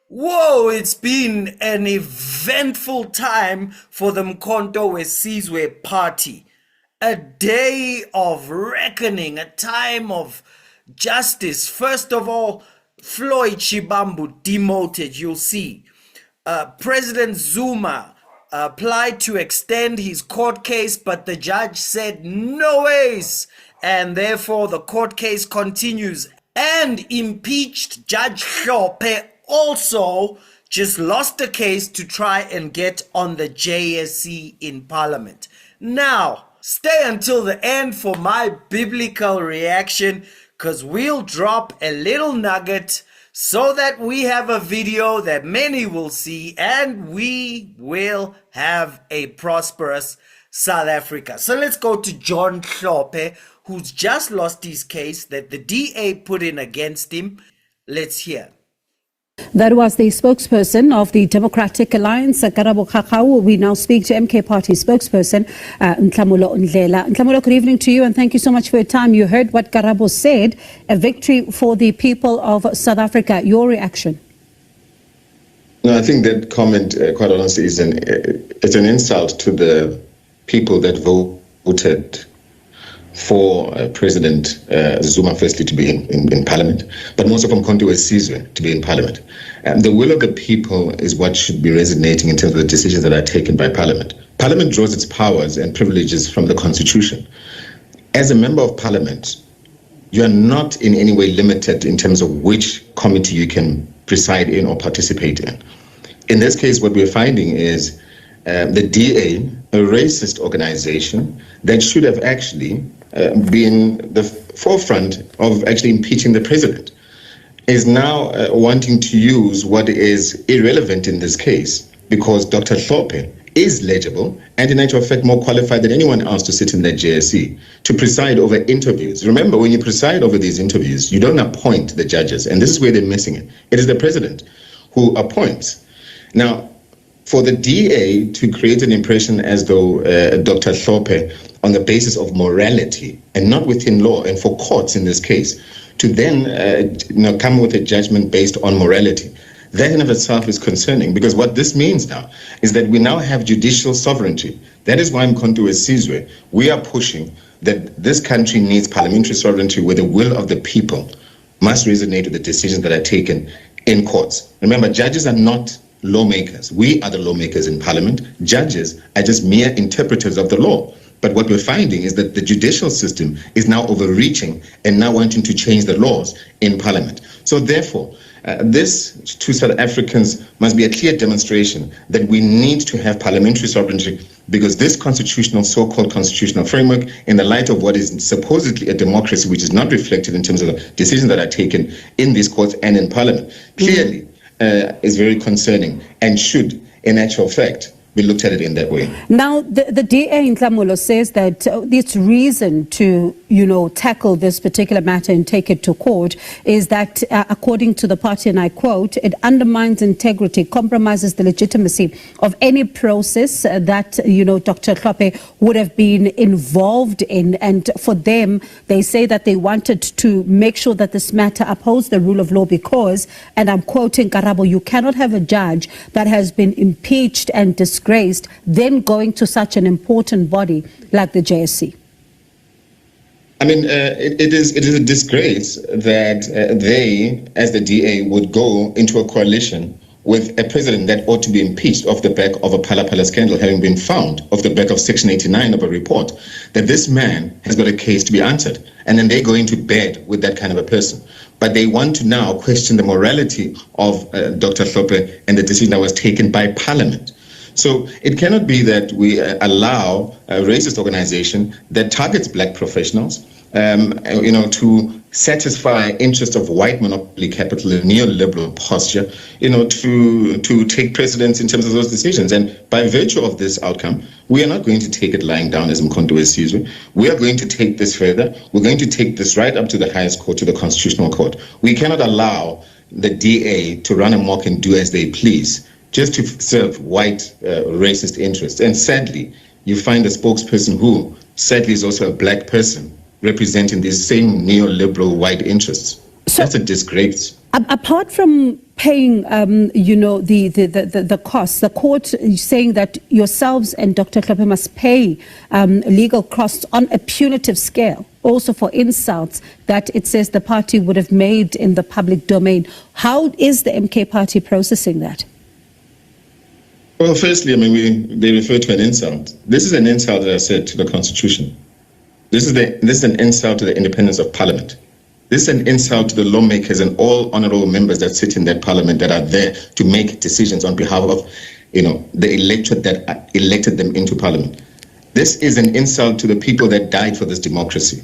Whoa, it's been an eventful time for the Mkhonto Wesizwe party. A day of reckoning, a time of justice. First of all, Floyd Shivambu demoted, you'll see. President Zuma applied to extend his court case, but the judge said no ways. And therefore, the court case continues. And impeached Judge Hlophe also just lost a case to try and get on the JSC in Parliament. Now, stay until the end for my biblical reaction, because we'll drop a little nugget so that we have a video that many will see and we will have a prosperous South Africa. So let's go to John Hlophe, who's just lost his case that the DA put in against him. Let's hear. That was the spokesperson of the Democratic Alliance, Karabo Kakao. We now speak to MK Party spokesperson, Nhlamulo Ndlela. Nhlamulo, good evening to you and thank you so much for your time. You heard what Karabo said, a victory for the people of South Africa. Your reaction? No, I think that comment, quite honestly, it's an insult to the people that voted for President Zuma, firstly, to be in Parliament, but also from Mkhonto Wesizwe to be in Parliament. The will of the people is what should be resonating in terms of the decisions that are taken by Parliament. Parliament draws its powers and privileges from the Constitution. As a member of Parliament, you are not in any way limited in terms of which committee you can preside in or participate in. In this case, what we're finding is the DA, a racist organization that should have actually been the forefront of actually impeaching the president, is now wanting to use what is irrelevant in this case because Dr. Hlophe is legible and in actual fact more qualified than anyone else to sit in that JSC to preside over interviews. Remember, when you preside over these interviews, you don't appoint the judges, and this is where they're missing it. It is the president who appoints. Now, for the DA to create an impression as though Dr. Hlophe, on the basis of morality and not within law, and for courts in this case, to then come with a judgment based on morality, that in of itself is concerning, because what this means now is that we now have judicial sovereignty. That is why Mkhonto Wesizwe, we are pushing that this country needs parliamentary sovereignty where the will of the people must resonate with the decisions that are taken in courts. Remember, judges are not lawmakers. We are the lawmakers in Parliament. Judges are just mere interpreters of the law. But what we're finding is that the judicial system is now overreaching and now wanting to change the laws in Parliament. So therefore, this to South Africans must be a clear demonstration that we need to have parliamentary sovereignty, because this so-called constitutional framework, in the light of what is supposedly a democracy, which is not reflected in terms of the decisions that are taken in these courts and in Parliament, clearly is very concerning and should, in actual fact, be looked at it in that way. Now, the DA in Nhlamulo says that its reason to, tackle this particular matter and take it to court is that, according to the party, and I quote, it undermines integrity, compromises the legitimacy of any process that, Dr. Hlophe would have been involved in. And for them, they say that they wanted to make sure that this matter upholds the rule of law because, and I'm quoting Karabo, you cannot have a judge that has been impeached and disgraced, then going to such an important body like the JSC. I mean, it is a disgrace that they, as the DA, would go into a coalition with a president that ought to be impeached off the back of a Phala scandal, having been found off the back of Section 89 of a report, that this man has got a case to be answered. And then they go into bed with that kind of a person. But they want to now question the morality of Dr. Hlophe and the decision that was taken by Parliament. So it cannot be that we allow a racist organization that targets black professionals, to satisfy interests of white monopoly capital and neoliberal posture, to take precedence in terms of those decisions. And by virtue of this outcome, we are not going to take it lying down as Mkhonto Wesizwe. We are going to take this further. We're going to take this right up to the highest court, to the Constitutional Court. We cannot allow the DA to run amok and do as they please, just to serve white racist interests. And sadly, you find a spokesperson who sadly is also a black person representing these same neoliberal white interests. So, that's a disgrace. Apart from paying, the costs, the court is saying that yourselves and Dr. Hlophe must pay legal costs on a punitive scale, also for insults that it says the party would have made in the public domain. How is the MK party processing that? Well, firstly, I mean, they refer to an insult. This is an insult, as I said, to the Constitution. This is an insult to the independence of Parliament. This is an insult to the lawmakers and all honorable members that sit in that Parliament that are there to make decisions on behalf of, the electorate that elected them into Parliament. This is an insult to the people that died for this democracy.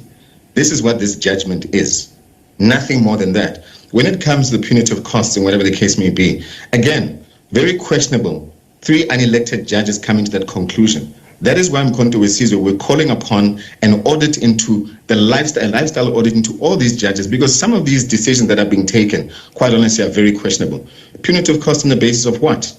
This is what this judgment is. Nothing more than that. When it comes to the punitive costs and whatever the case may be, again, very questionable. 3 unelected judges coming to that conclusion. That is why Mkhonto Wesizwe, we're calling upon an audit into the lifestyle audit into all these judges, because some of these decisions that are being taken, quite honestly, are very questionable. Punitive costs on the basis of what?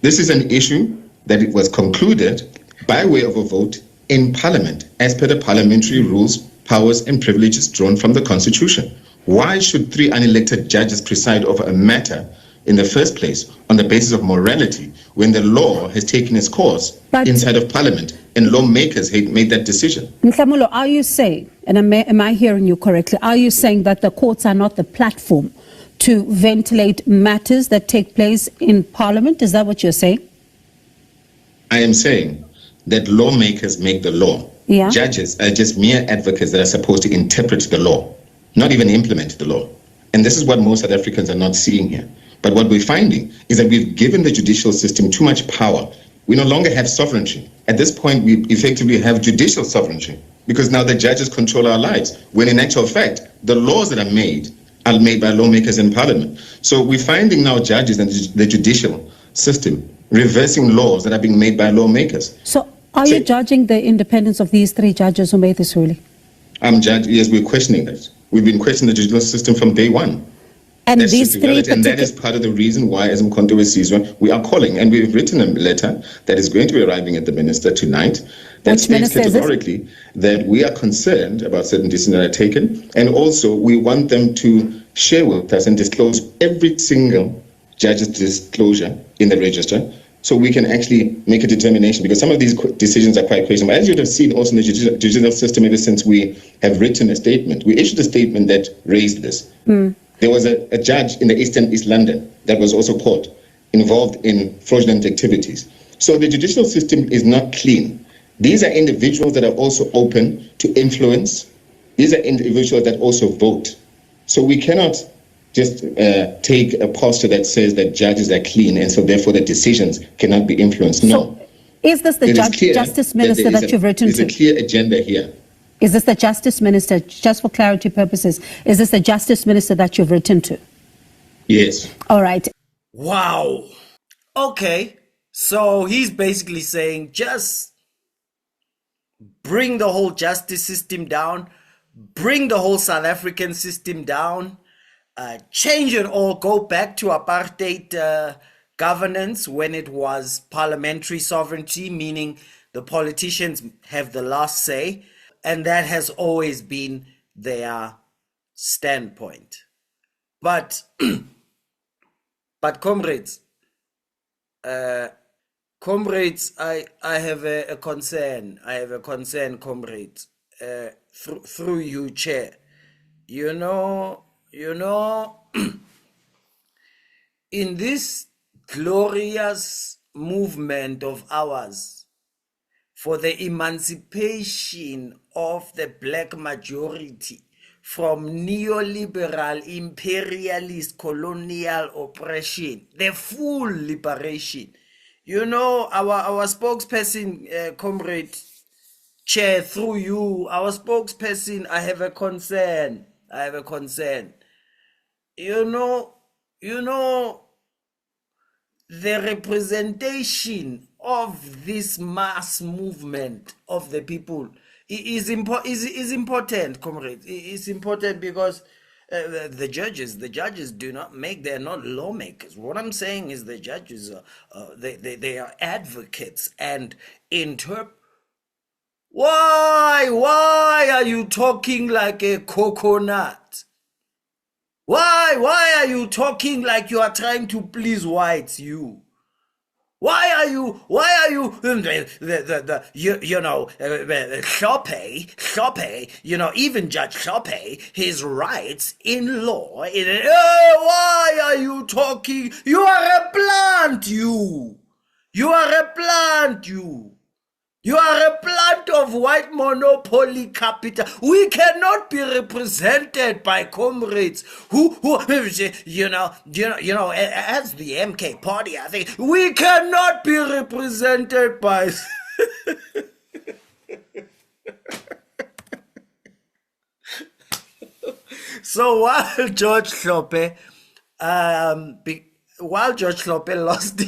This is an issue that it was concluded by way of a vote in Parliament, as per the parliamentary rules, powers, and privileges drawn from the Constitution. Why should 3 unelected judges preside over a matter in the first place on the basis of morality when the law has taken its course inside of Parliament and lawmakers had made that decision? Nhlamulo, are you saying, and am I hearing you correctly, are you saying that the courts are not the platform to ventilate matters that take place in Parliament? Is that what you're saying? I am saying that lawmakers make the law. Yeah. Judges are just mere advocates that are supposed to interpret the law, not even implement the law. And this is what most South Africans are not seeing here. But what we're finding is that we've given the judicial system too much power. We no longer have sovereignty. At this point, we effectively have judicial sovereignty, because now the judges control our lives, when in actual fact, the laws that are made by lawmakers in Parliament. So we're finding now judges and the judicial system reversing laws that are being made by lawmakers. So are you judging the independence of these 3 judges who made this ruling? Yes, we're questioning that. We've been questioning the judicial system from day one. And That's these 3 and that is part of the reason why, as Mkhonto Wesizwe, we are calling, and we've written a letter that is going to be arriving at the minister tonight that states categorically that we are concerned about certain decisions that are taken, and also we want them to share with us and disclose every single judge's disclosure in the register, so we can actually make a determination, because some of these decisions are quite questionable. As you'd have seen also in the judicial system, ever since we have written a statement, we issued a statement that raised this. There was a judge in the East London that was also caught, involved in fraudulent activities. So the judicial system is not clean. These are individuals that are also open to influence. These are individuals that also vote. So we cannot just take a posture that says that judges are clean and so therefore the decisions cannot be influenced. No. So is this the Justice Minister that you've written to? There's a clear agenda here. Is this the Justice Minister, just for clarity purposes, is this the Justice Minister that you've written to? Yes. All right. Wow. Okay. So he's basically saying just bring the whole justice system down, bring the whole South African system down, change it all, go back to apartheid governance when it was parliamentary sovereignty, meaning the politicians have the last say. And that has always been their standpoint. But comrades, I have a concern. I have a concern, comrades. Through you, Chair. You know, in this glorious movement of ours for the emancipation of the black majority from neoliberal, imperialist, colonial oppression, the full liberation. You know, our spokesperson, Comrade Chair, through you, our spokesperson, I have a concern. You know, the representation of this mass movement of the people is important, comrades. It's important because the judges do not make, they're not lawmakers. What I'm saying is the judges they are advocates and why are you talking like a coconut? Why are you talking like you are trying to please whites, you? Why are you, Hlophe, even Judge Hlophe, his rights in law, why are you talking? You are a plant, you. You are a plant, you. You are a plant of white monopoly capital. We cannot be represented by comrades who as the MK party, I think we cannot be represented by. So while George Hlophe, lost.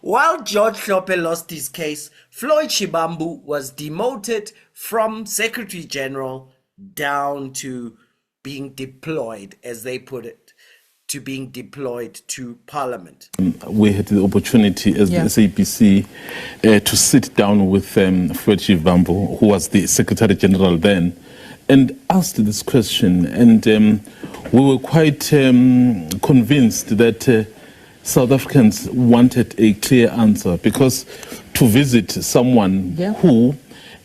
While George Hlophe lost his case, Floyd Shivambu was demoted from Secretary General down to being deployed, as they put it, to being deployed to Parliament. We had the opportunity as the SAPC to sit down with Floyd Shivambu, who was the Secretary General then, and asked this question. And we were quite convinced that South Africans wanted a clear answer, because to visit someone who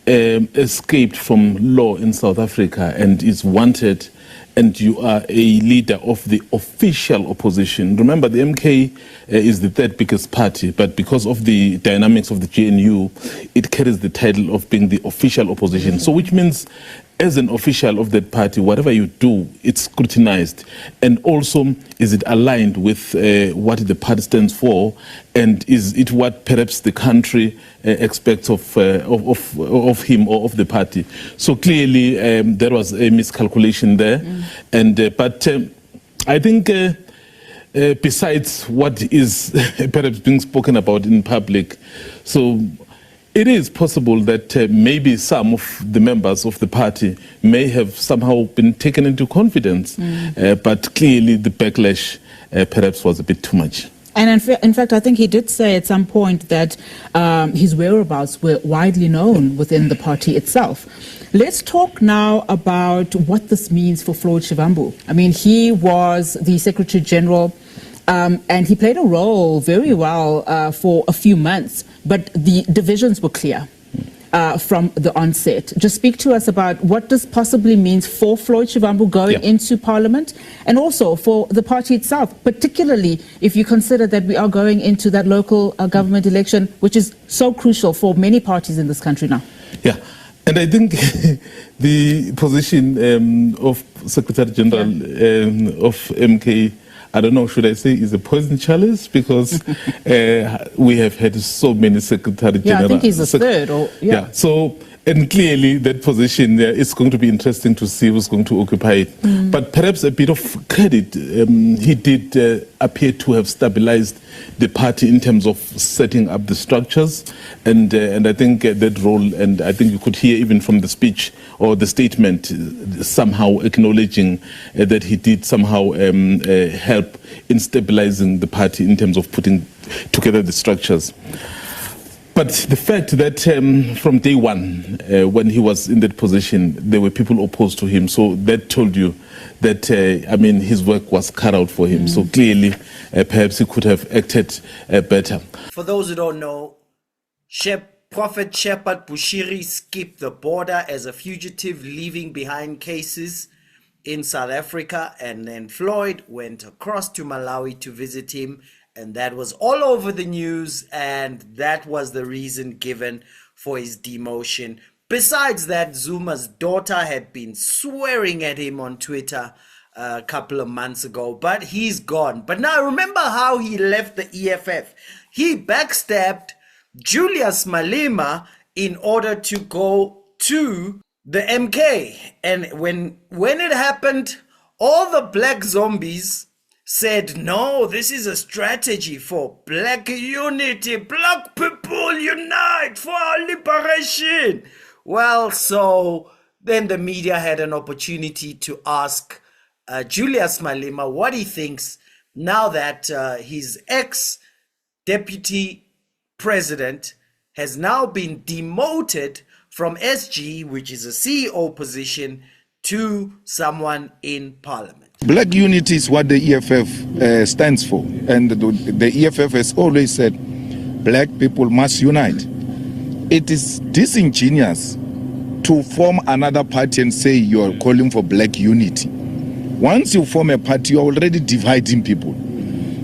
escaped from law in South Africa and is wanted, and you are a leader of the official opposition. Remember, the MK is the third biggest party, but because of the dynamics of the GNU, it carries the title of being the official opposition. So which means, as an official of that party, whatever you do, it's scrutinized. And also, is it aligned with what the party stands for? And is it what perhaps the country expects of him or of the party? So clearly, there was a miscalculation there. But I think besides what is perhaps being spoken about in public, so it is possible that maybe some of the members of the party may have somehow been taken into confidence, but clearly the backlash perhaps was a bit too much. And in fact, I think he did say at some point that his whereabouts were widely known within the party itself. Let's talk now about what this means for Floyd Shivambu. I mean, he was the Secretary General, and he played a role very well for a few months, but the divisions were clear from the onset. Just speak to us about what this possibly means for Floyd Shivambu going into Parliament, and also for the party itself, particularly if you consider that we are going into that local government election, which is so crucial for many parties in this country now. Yeah. And I think the position of Secretary General of MK, I don't know, should I say, is a poison chalice, because we have had so many Secretary General. Yeah, I think he's the third. So, and clearly that position, it's going to be interesting to see who's going to occupy it. But perhaps a bit of credit, he did appear to have stabilized the party in terms of setting up the structures, and I think that role, and I think you could hear even from the speech or the statement somehow acknowledging that he did somehow help in stabilizing the party in terms of putting together the structures. But the fact that from day one, when he was in that position, there were people opposed to him. So that told you that, his work was cut out for him. So clearly, perhaps he could have acted better. For those who don't know, Prophet Shepherd Bushiri skipped the border as a fugitive, leaving behind cases in South Africa. And then Floyd went across to Malawi to visit him. And that was all over the news, and that was the reason given for his demotion. Besides that, Zuma's daughter had been swearing at him on Twitter a couple of months ago, but he's gone. But now remember how he left the EFF. He backstabbed Julius Malema in order to go to the MK. And when it happened, all the black zombies said, no, this is a strategy for black unity. Black people unite for our liberation. Well, so then the media had an opportunity to ask Julius Malema what he thinks now that his ex-deputy president has now been demoted from SG, which is a CEO position, to someone in parliament. Black unity is what the EFF stands for. And the EFF has always said black people must unite. It is disingenuous to form another party and say you are calling for black unity. Once you form a party, you are already dividing people.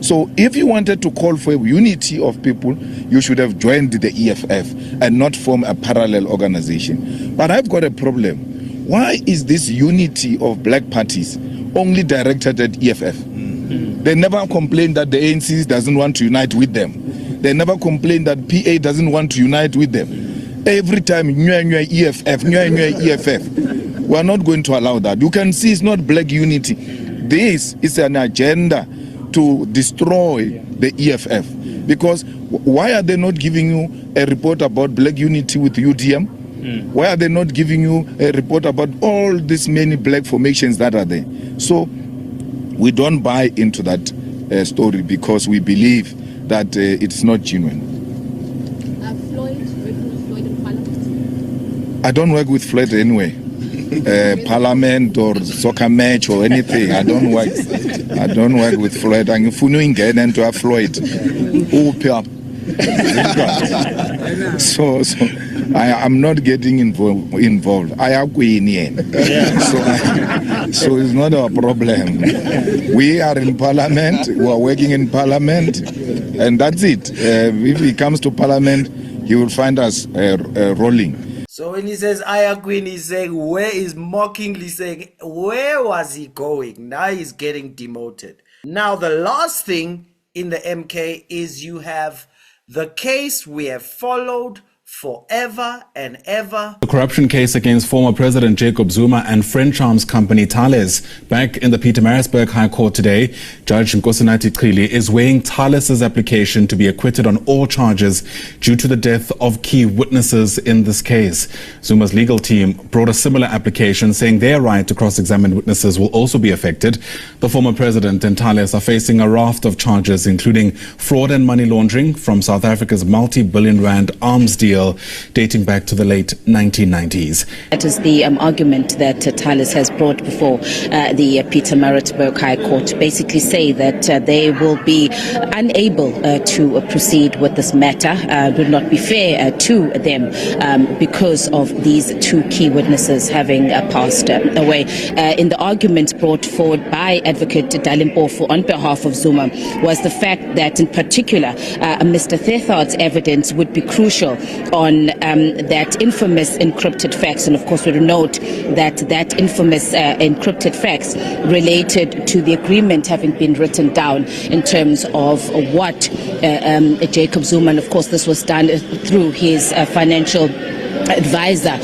So if you wanted to call for unity of people, you should have joined the EFF and not form a parallel organization. But I've got a problem. Why is this unity of black parties only directed at EFF? They never complain that the ANC doesn't want to unite with them. They never complain that PA doesn't want to unite with them. Every time, EFF. We are not going to allow that. You can see it's not black unity. This is an agenda to destroy the EFF. Because why are they not giving you a report about black unity with UDM? Why are they not giving you a report about all these many black formations that are there? So we don't buy into that story because we believe that it's not genuine. Floyd in Parliament? I don't work with Floyd anyway. Parliament or soccer match or anything. I don't work with Floyd. I'm going into a Floyd. So I'm not getting involved. I agree in the end. So it's not our problem. We are in Parliament. We are working in Parliament, and that's it. If he comes to Parliament, he will find us rolling. So when he says, I agree, he's saying, where is mockingly saying, where was he going? Now he's getting demoted. Now, the last thing in the MK is you have the case we have followed forever and ever. The corruption case against former President Jacob Zuma and French arms company Thales. Back in the Pietermaritzburg High Court today, Judge Nkosinathi Chili is weighing Thales's application to be acquitted on all charges due to the death of key witnesses in this case. Zuma's legal team brought a similar application saying their right to cross-examine witnesses will also be affected. The former president and Thales are facing a raft of charges including fraud and money laundering from South Africa's multi-billion rand arms deal dating back to the late 1990s. That is the argument that Thales has brought before the Pietermaritzburg High Court, basically say that they will be unable to proceed with this matter. It would not be fair to them because of these two key witnesses having passed away. In the argument brought forward by Advocate Dalimpofu on behalf of Zuma was the fact that in particular Mr. Thetard's evidence would be crucial on that infamous encrypted fax, and of course we note that that infamous encrypted fax related to the agreement having been written down in terms of what Jacob Zuma, and of course this was done through his financial advisor,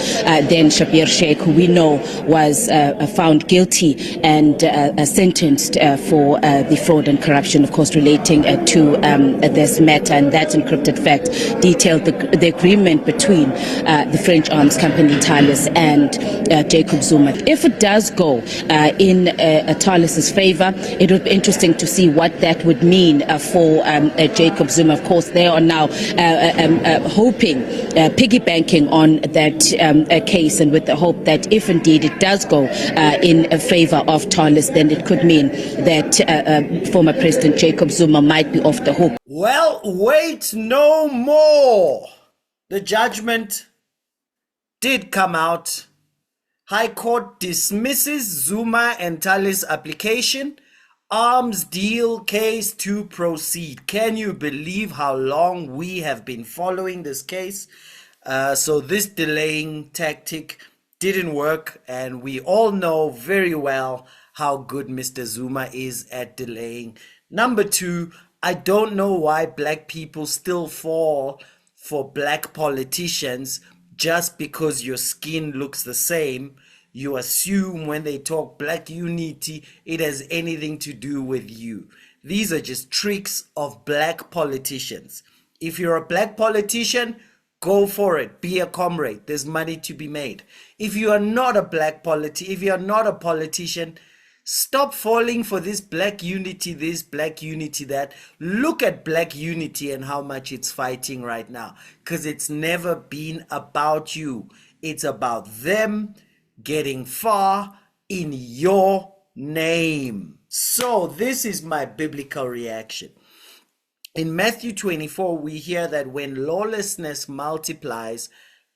then Shabir Sheikh, who we know was found guilty and sentenced for the fraud and corruption, of course, relating to this matter. And that encrypted fact detailed the agreement between the French arms company Thales and Jacob Zuma. If it does go in Thales's favor, it would be interesting to see what that would mean for Jacob Zuma. Of course, they are now hoping, piggybanking on that case, and with the hope that if indeed it does go in favor of Thales, then it could mean that former President Jacob Zuma might be off the hook. Well, wait no more. The judgment did come out. High Court dismisses Zuma and Thales' application. Arms deal case to proceed. Can you believe how long we have been following this case? So this delaying tactic didn't work, and we all know very well how good Mr. Zuma is at delaying. Number two, I don't know why black people still fall for black politicians just because your skin looks the same. You assume when they talk black unity, it has anything to do with you. These are just tricks of black politicians. If you're a black politician, go for it. Be a comrade. There's money to be made. If you are not a politician, stop falling for this black unity, that. Look at black unity and how much it's fighting right now, because it's never been about you. It's about them getting far in your name. So this is my biblical reaction. In Matthew 24, we hear that when lawlessness multiplies,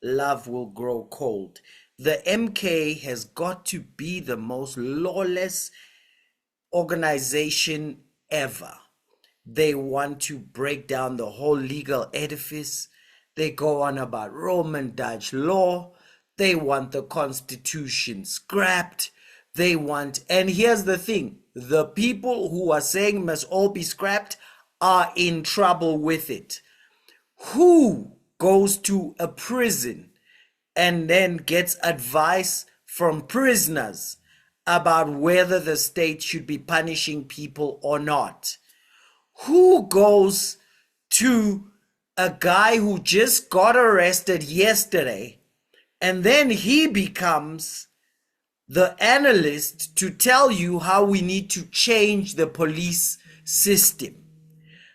love will grow cold. The MK has got to be the most lawless organization ever. They want to break down the whole legal edifice. They go on about Roman Dutch law. They want the Constitution scrapped. They want, and here's the thing, the people who are saying must all be scrapped are in trouble with it. Who goes to a prison and then gets advice from prisoners about whether the state should be punishing people or not? Who goes to a guy who just got arrested yesterday and then he becomes the analyst to tell you how we need to change the police system?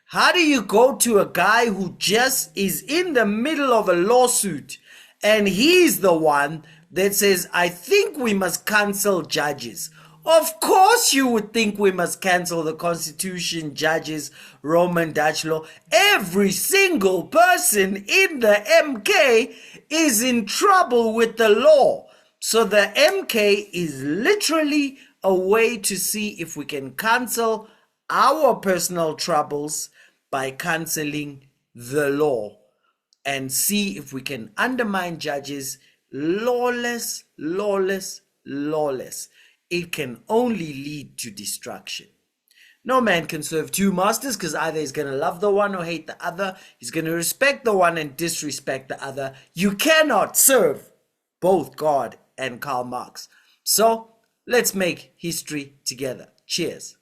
How do you go to a guy who just is in the middle of a lawsuit and he's the one that says, I think we must cancel judges? Of course you would think we must cancel the Constitution, judges, Roman Dutch law. Every single person in the MK is in trouble with the law. So the MK is literally a way to see if we can cancel our personal troubles by canceling the law and see if we can undermine judges. Lawless, lawless, lawless. It can only lead to destruction. No man can serve two masters, because either he's going to love the one or hate the other. He's going to respect the one and disrespect the other. You cannot serve both God and Karl Marx. So let's make history together. Cheers.